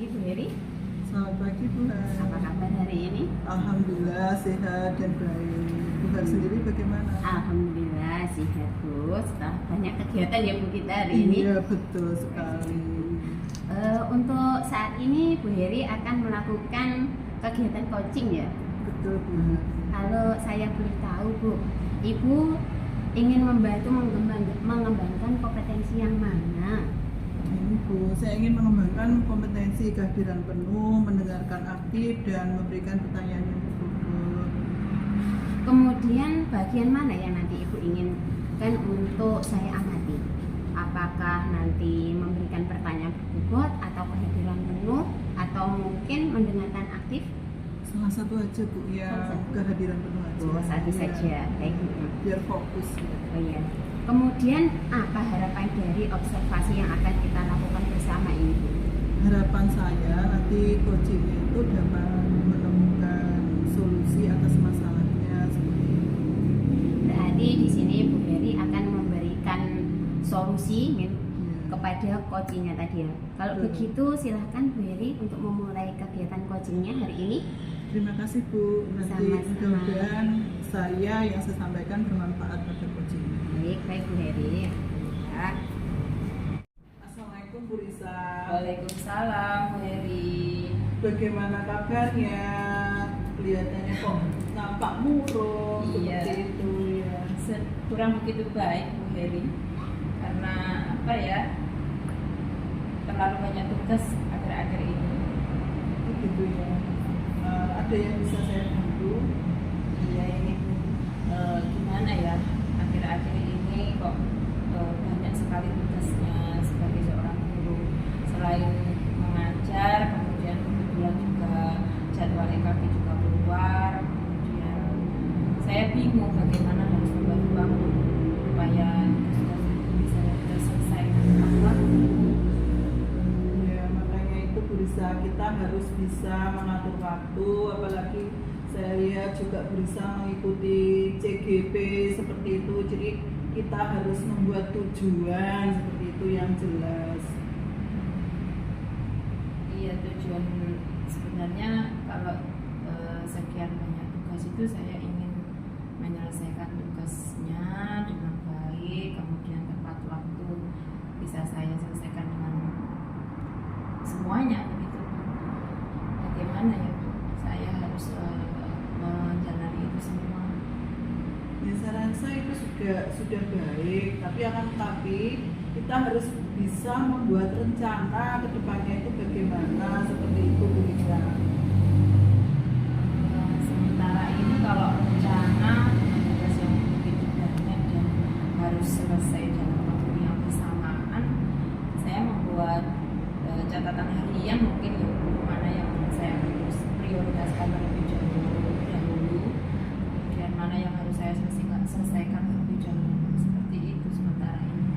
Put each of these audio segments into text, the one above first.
pagi Bu Heri. Selamat pagi Bu Har. Apa kabar hari ini? Alhamdulillah sehat dan baik. Bu Har sendiri bagaimana? Alhamdulillah sehat Bu. Setelah banyak kegiatan ya Bu kita hari ini. Iya betul sekali. Untuk saat ini Bu Heri akan melakukan kegiatan coaching ya. Betul Bu Har. Kalau saya boleh tahu Bu, Ibu ingin membantu mengembangkan kompetensi yang mana? Ini Bu, saya ingin mengembangkan kompetensi kehadiran penuh, mendengarkan aktif dan memberikan pertanyaan yang berbobot. Kemudian bagian mana yang nanti Ibu inginkan untuk saya amati? Apakah nanti memberikan pertanyaan berbobot atau kehadiran penuh atau mungkin mendengarkan aktif? Salah satu aja Bu, ya kehadiran penuh aja. Oh, satu Iya. saja. Baik. Biar fokus. Oh iya. Kemudian apa harapan dari observasi yang akan kita lakukan bersama ini Bu? Harapan saya nanti coachingnya itu dapat menemukan solusi atas masalahnya seperti itu. Berarti di sini Bu Heri akan memberikan solusi kepada coachingnya tadi ya. Kalau Betul. begitu silahkan Bu Heri untuk memulai kegiatan coachingnya hari ini. Terima kasih Bu. Nanti Sama-sama. mudah-mudahan saya yang saya sampaikan bermanfaat pada coachingnya. Baik Bu Heri. Ya. Assalamualaikum Bu Risa. Waalaikumsalam Bu Heri. Bagaimana kabarnya? Kelihatannya kok nampak murung Iya. seperti itu ya. Kurang begitu baik Bu Heri karena apa ya, terlalu banyak tugas akhir-akhir ini. Begitu ya. Ada yang bisa saya bantu? Iya ini gimana ya, akhir-akhir ini kok banyak sekali tugasnya sebagai seorang guru. Selain mengajar, kemudian kebetulan juga jadwal EKB juga keluar. Kemudian saya bingung bagaimana harus membagi waktu supaya tugas itu bisa terselesaikan tepat waktu. Ya, makanya itu Bu Risa, kita harus bisa mengatur waktu, apalagi saya lihat juga Bu Risa mengikuti CGP seperti itu, jadi kita harus membuat tujuan seperti itu yang jelas. Iya, tujuan sebenarnya kalau sekian banyak tugas itu saya ingin menyelesaikan tugasnya dengan baik, kemudian tepat waktu bisa saya selesaikan dengan semuanya begitu. Bagaimana ya Bu? Saya harus menjalani itu semua. Ya, saya rasa itu sudah baik, tapi kita harus bisa membuat rencana ke depannya itu bagaimana seperti itu Bu Risa. Sementara ini kalau rencana dengan tugas yang begitu banyak dan harus selesai dalam waktu yang bersamaan, saya membuat catatan harian mungkin ya, mana yang saya harus prioritaskan terlebih dahulu, kemudian mana yang harus saya selesaikan terlebih dahulu, seperti itu sementara ini.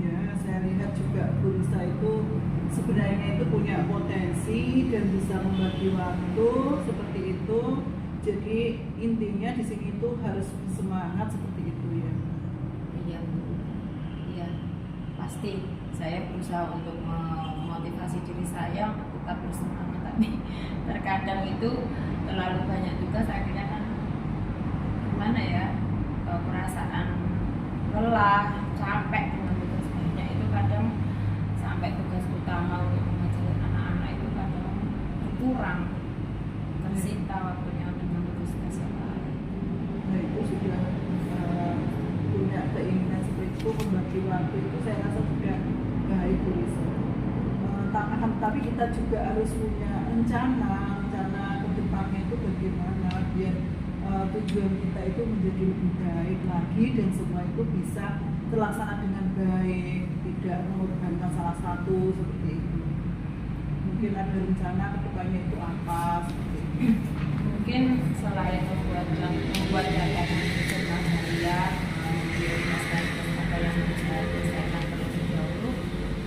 Ya, saya lihat juga Bu Risa itu sebenarnya itu punya potensi dan bisa membagi waktu seperti itu. Jadi intinya di sini itu harus semangat seperti itu ya. Iya, Bu. Iya, pasti saya berusaha untuk memotivasi diri saya untuk tetap bersemangat, tapi terkadang itu terlalu banyak tugas, akhirnya kan gimana ya, perasaan lelah, capek dengan tugas banyak itu kadang sampai tugas utama untuk mengajar anak-anak itu kadang berkurang, tersita waktunya dengan tugas-tugas yang lain. Nah itu sudah punya keinginan seperti itu, membagi waktu itu saya rasa sudah baik Bu Risa. Tapi kita juga harus punya rencana ke depannya itu bagaimana biar tujuan kita itu menjadi lebih baik lagi dan semua itu bisa terlaksana dengan baik, tidak mengorbankan salah satu seperti itu. Mungkin ada rencana ke depannya itu apa seperti itu. Mungkin selain membuat catatan jurnal harian, prioritaskan apa yang harus saya selesaikan terlebih dahulu,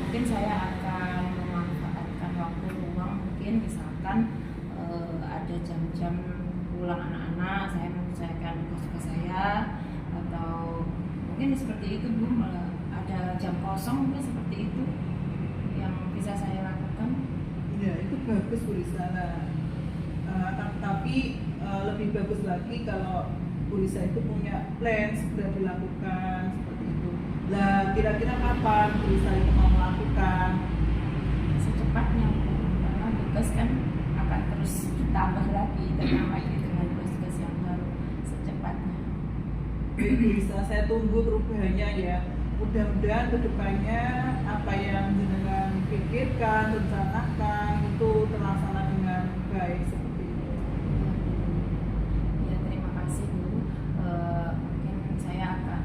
mungkin saya akan memanfaatkan waktu luang, mungkin misalkan ada jam-jam pulang anak-anak, saya menyelesaikan tugas-tugas saya, atau mungkin seperti itu Bu, ada jam kosong mungkin seperti itu yang bisa saya lakukan. Ya Ya itu bagus Bu Risa. Tapi lebih bagus lagi kalau Bu Risa itu punya plan segera dilakukan seperti itu. Lah kira-kira kapan Bu Risa itu mau melakukan? Secepatnya, karena tugas kan akan terus ditambah lagi, terutama ini dengan tugas yang baru. Secepatnya. Bu Risa, saya tunggu perubahannya ya. Mudah-mudahan kedepannya apa yang jenengan pikirkan, rencanakan itu terlaksana dengan baik seperti itu. Ya, terima kasih Bu. Mungkin saya akan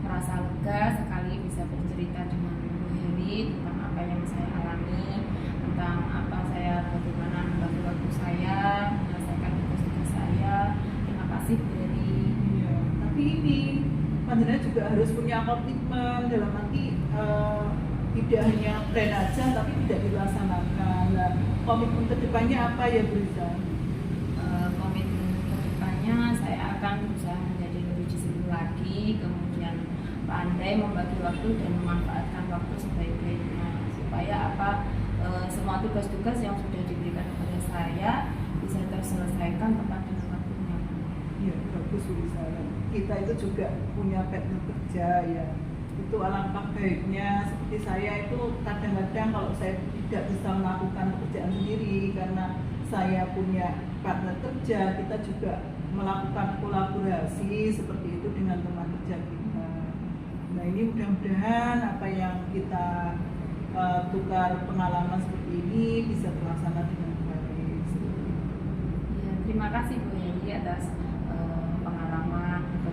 merasa lega sekali bisa bercerita dengan Bu Heri tentang apa yang saya alami, tentang apa saya bagaimana membagi waktu saya, menyelesaikan tugas-tugas saya. Terima kasih Bu Heri. Iya, tapi ini panjenengan juga harus punya komitmen dalam arti tidak hanya plan aja tapi tidak dilaksanakan. Nah, komitmen kedepannya apa ya Bu Risa? Komitmen kedepannya saya akan berusaha menjadi lebih disiplin lagi, kemudian pandai membagi waktu dan memanfaatkan waktu sebaik-baiknya supaya semua tugas-tugas yang sudah diberikan kepada saya bisa terselesaikan tepat dengan waktunya. Iya, bagus Bu Risa. Kita itu juga punya partner kerja ya. Itu alangkah baiknya. Seperti saya itu kadang-kadang kalau saya tidak bisa melakukan pekerjaan sendiri karena saya punya partner kerja, kita juga melakukan kolaborasi seperti itu dengan teman kerja kita. Nah ini mudah-mudahan apa yang kita tukar pengalaman seperti ini bisa terlaksana dengan baik. Ya, terima kasih Bu Heri atas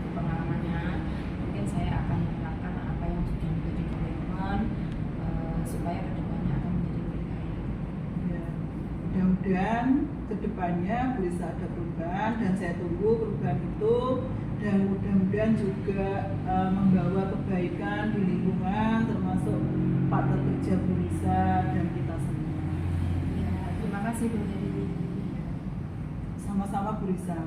pengalamannya. Mungkin saya akan menerapkan apa yang sudah menjadi komitmen supaya kedepannya akan menjadi lebih baik. Ya, mudah-mudahan kedepannya bisa ada perubahan dan saya tunggu perubahan itu dan mudah-mudahan juga membawa kebaikan di lingkungan termasuk partner kerja Bu Risa dan kita semua. Ya, terima kasih Bu Heri. Sama-sama Bu Risa.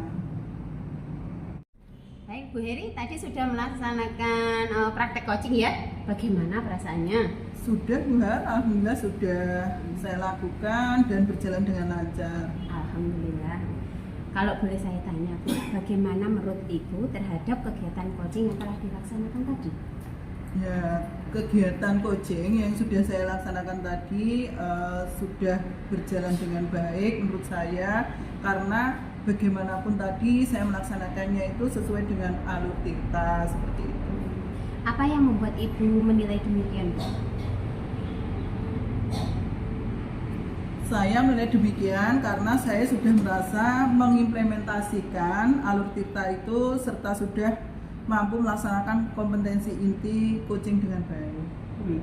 Baik Bu Heri, tadi sudah melaksanakan praktek coaching ya. Bagaimana perasaannya? Sudah Bu Har, alhamdulillah sudah saya lakukan dan berjalan dengan lancar. Alhamdulillah. Kalau boleh saya tanya Bu, bagaimana menurut Ibu terhadap kegiatan coaching yang telah dilaksanakan tadi? Ya, kegiatan coaching yang sudah saya laksanakan tadi sudah berjalan dengan baik menurut saya karena bagaimanapun tadi saya melaksanakannya itu sesuai dengan alur tirta seperti itu. Apa yang membuat Ibu menilai demikian Bu? Saya menilai demikian karena saya sudah merasa mengimplementasikan alur tirta itu serta sudah mampu melaksanakan kompetensi inti coaching dengan baik.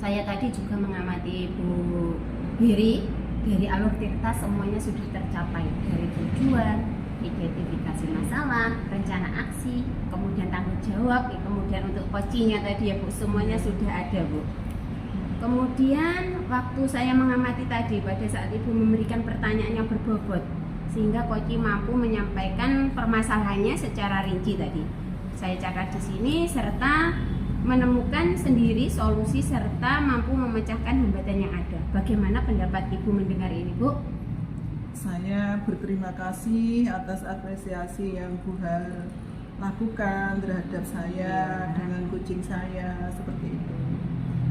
Saya tadi juga mengamati Bu Heri, dari alur tirta semuanya sudah tercapai, dari tujuan, identifikasi masalah, rencana aksi, kemudian tanggung jawab, kemudian untuk coachingnya tadi ya Bu, semuanya sudah ada Bu. Kemudian waktu saya mengamati tadi pada saat Ibu memberikan pertanyaan yang berbobot sehingga coaching mampu menyampaikan permasalahannya secara rinci tadi. Saya catat di sini serta menemukan sendiri solusi serta mampu memecahkan hambatan yang ada. Bagaimana pendapat Ibu mendengar ini Bu? Saya berterima kasih atas apresiasi yang Bu Har lakukan terhadap saya dengan coaching saya seperti itu.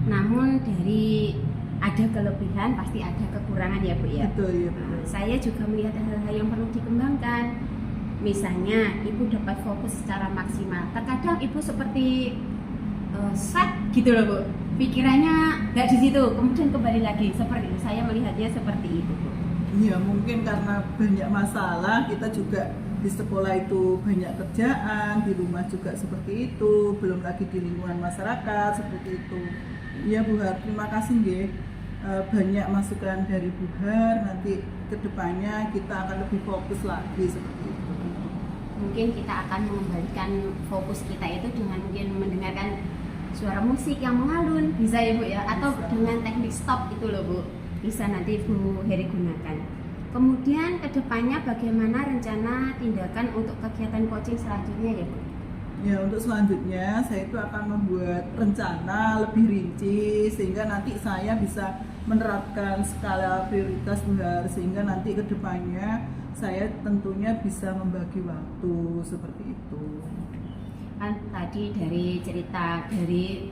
Namun dari ada kelebihan pasti ada kekurangan ya Bu ya. Betul ya betul. Saya juga melihat hal-hal yang perlu dikembangkan. Misalnya Ibu dapat fokus secara maksimal. Terkadang Ibu seperti set gitu loh Bu. Pikirannya nggak di situ, kemudian kembali lagi seperti itu. Saya melihatnya seperti itu Bu. Ya mungkin karena banyak masalah kita juga di sekolah itu banyak kerjaan, di rumah juga seperti itu, belum lagi di lingkungan masyarakat seperti itu. Iya Bu Har, terima kasih nggih. Banyak masukan dari Bu Har, nanti kedepannya kita akan lebih fokus lagi seperti itu. Mungkin kita akan mengembalikan fokus kita itu dengan mungkin mendengarkan suara musik yang mengalun, bisa ya Bu ya, atau Bisa. dengan teknik stop itu loh Bu, bisa nanti Bu Heri gunakan. Kemudian kedepannya bagaimana rencana tindakan untuk kegiatan coaching selanjutnya ya Bu? Ya, untuk selanjutnya saya itu akan membuat rencana lebih rinci sehingga nanti saya bisa menerapkan skala prioritas Bu Har, sehingga nanti ke depannya saya tentunya bisa membagi waktu seperti itu. Kan tadi dari cerita dari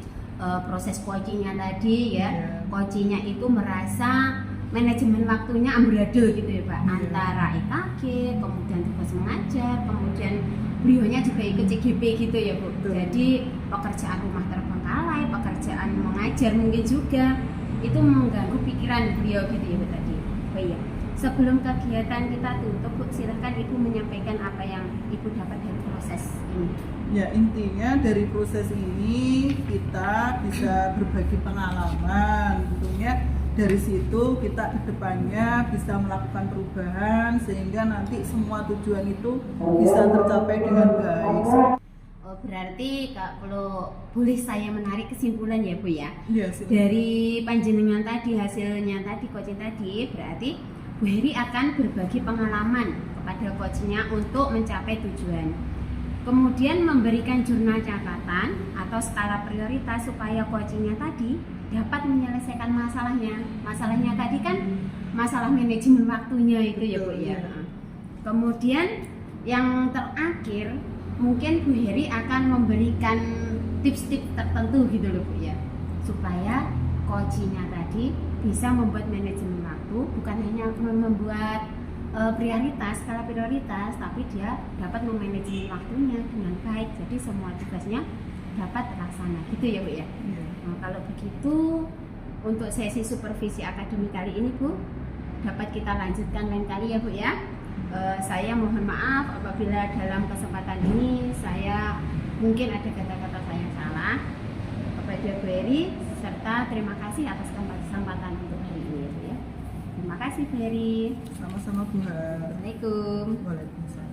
proses coachingnya tadi ya, Iya. coachingnya itu merasa manajemen waktunya amburadul gitu ya Pak, Iya. antara EKG, kemudian tugas mengajar, kemudian beliaunya juga ikut CGP gitu ya Bu. Betul. Jadi pekerjaan rumah terbengkalai, pekerjaan mengajar mungkin juga itu mengganggu pikiran beliau gitu ya Bu tadi. Oh iya, sebelum kegiatan kita tutup Bu, silahkan Ibu menyampaikan apa yang Ibu dapat dari proses ini. Ya, intinya dari proses ini kita bisa berbagi pengalaman, tentunya dari situ kita kedepannya bisa melakukan perubahan sehingga nanti semua tujuan itu bisa tercapai dengan baik. Oh, berarti kalau boleh saya menarik kesimpulan ya Bu ya, Ya, silakan. dari panjenengan tadi, hasilnya tadi, coaching tadi, berarti Bu Heri akan berbagi pengalaman kepada coachnya untuk mencapai tujuan. Kemudian memberikan jurnal catatan atau skala prioritas supaya coachingnya tadi dapat menyelesaikan masalahnya. Masalahnya tadi kan masalah manajemen waktunya itu ya Bu Betul, ya. ya. Kemudian yang terakhir mungkin Bu Heri akan memberikan tips-tips tertentu gitu loh Bu ya, supaya coachingnya tadi bisa membuat manajemen waktu, bukan hanya membuat prioritas, skala prioritas, tapi dia dapat memanajemen waktunya dengan baik, jadi semua tugasnya dapat terlaksana gitu ya Bu ya. Ya. Nah, kalau begitu untuk sesi supervisi akademik kali ini Bu dapat kita lanjutkan lain kali ya Bu ya. Saya mohon maaf apabila dalam kesempatan ini saya mungkin ada kata-kata saya salah kepada Bu Heri, serta terima kasih atas kesempatan untuk hari ini ya Bu ya. Terima kasih Bu Heri. Sama-sama Bu Har. Assalamualaikum. Waalaikumsalam.